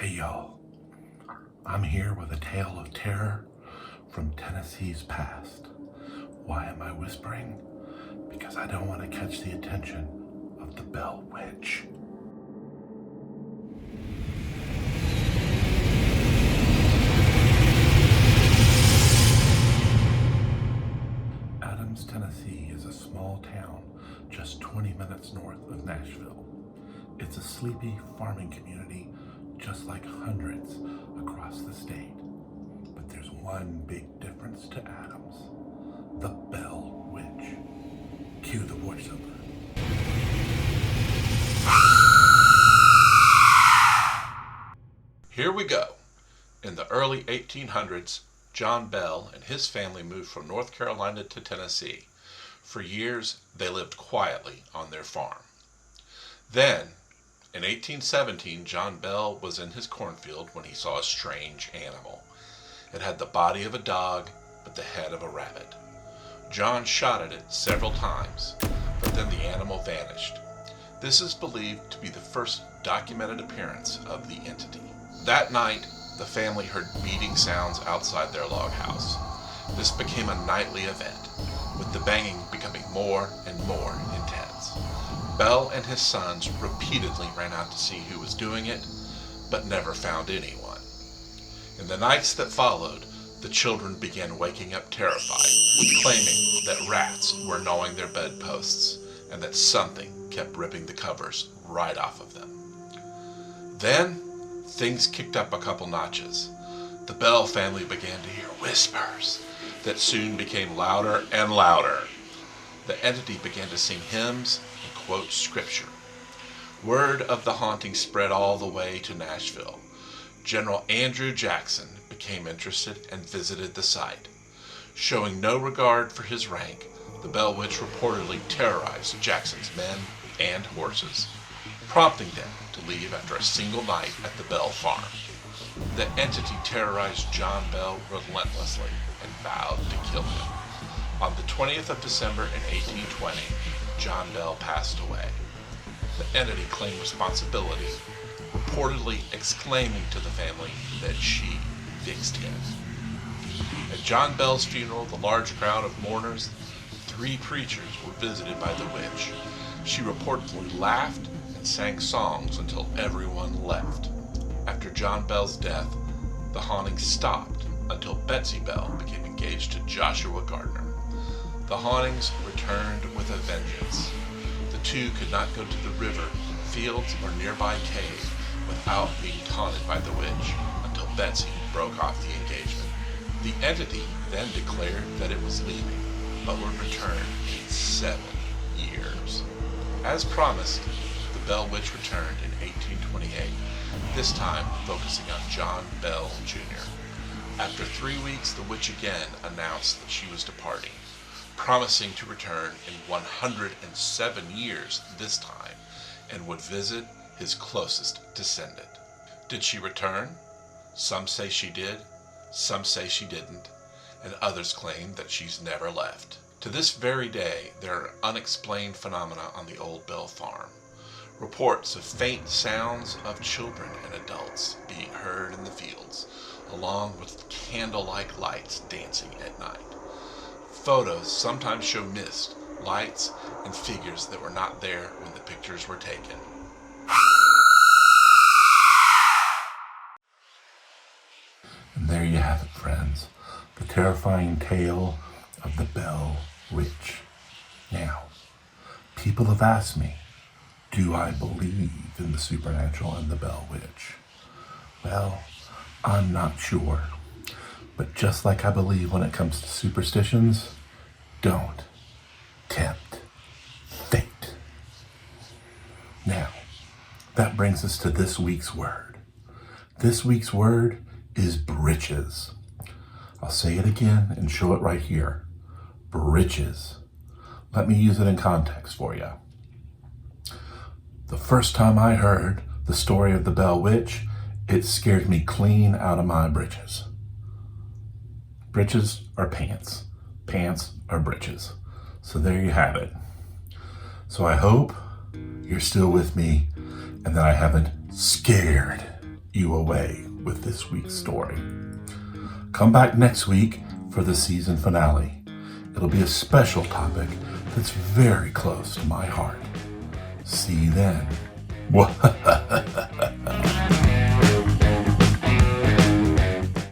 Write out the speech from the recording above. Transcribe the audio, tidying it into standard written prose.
Hey y'all, I'm here with a tale of terror from Tennessee's past. Why am I whispering? Because I don't want to catch the attention of the Bell Witch. Adams, Tennessee is a small town just 20 minutes north of Nashville. It's a sleepy farming community just like hundreds across the state. But there's one big difference to Adams: the Bell Witch. Cue the voiceover. Here we go. In the early 1800s, John Bell and his family moved from North Carolina to Tennessee. For years, they lived quietly on their farm. Then, in 1817, John Bell was in his cornfield when he saw a strange animal. It had the body of a dog, but the head of a rabbit. John shot at it several times, but then the animal vanished. This is believed to be the first documented appearance of the entity. That night, the family heard beating sounds outside their log house. This became a nightly event, with the banging becoming more and more intense. Bell and his sons repeatedly ran out to see who was doing it, but never found anyone. In the nights that followed, the children began waking up terrified, claiming that rats were gnawing their bedposts and that something kept ripping the covers right off of them. Then, things kicked up a couple notches. The Bell family began to hear whispers that soon became louder and louder. The entity began to sing hymns and quote scripture. Word of the haunting spread all the way to Nashville. General Andrew Jackson became interested and visited the site. Showing no regard for his rank, the Bell Witch reportedly terrorized Jackson's men and horses, prompting them to leave after a single night at the Bell farm. The entity terrorized John Bell relentlessly and vowed to kill him. On the 20th of December in 1820, John Bell passed away. The entity claimed responsibility, reportedly exclaiming to the family that she fixed him. At John Bell's funeral, the large crowd of mourners, 3 preachers were visited by the witch. She reportedly laughed and sang songs until everyone left. After John Bell's death, the haunting stopped until Betsy Bell became engaged to Joshua Gardner. The hauntings returned with a vengeance. The two could not go to the river, fields, or nearby cave without being taunted by the witch until Betsy broke off the engagement. The entity then declared that it was leaving, but would return in 7 years. As promised, the Bell Witch returned in 1828, this time focusing on John Bell Jr. After 3 weeks, the witch again announced that she was departing, promising to return in 107 years this time, and would visit his closest descendant. Did she return? Some say she did, some say she didn't, and others claim that she's never left. To this very day, there are unexplained phenomena on the old Bell farm. Reports of faint sounds of children and adults being heard in the fields, along with candle-like lights dancing at night. Photos sometimes show mist, lights, and figures that were not there when the pictures were taken. And there you have it, friends. The terrifying tale of the Bell Witch. Now, people have asked me, do I believe in the supernatural and the Bell Witch? Well, I'm not sure. But just like I believe when it comes to superstitions, don't tempt fate. Now, that brings us to this week's word. This week's word is britches. I'll say it again and show it right here. Britches. Let me use it in context for you. The first time I heard the story of the Bell Witch, it scared me clean out of my britches. Britches are pants. Pants are britches. So there you have it. So I hope you're still with me and that I haven't scared you away with this week's story. Come back next week for the season finale. It'll be a special topic that's very close to my heart. See you then.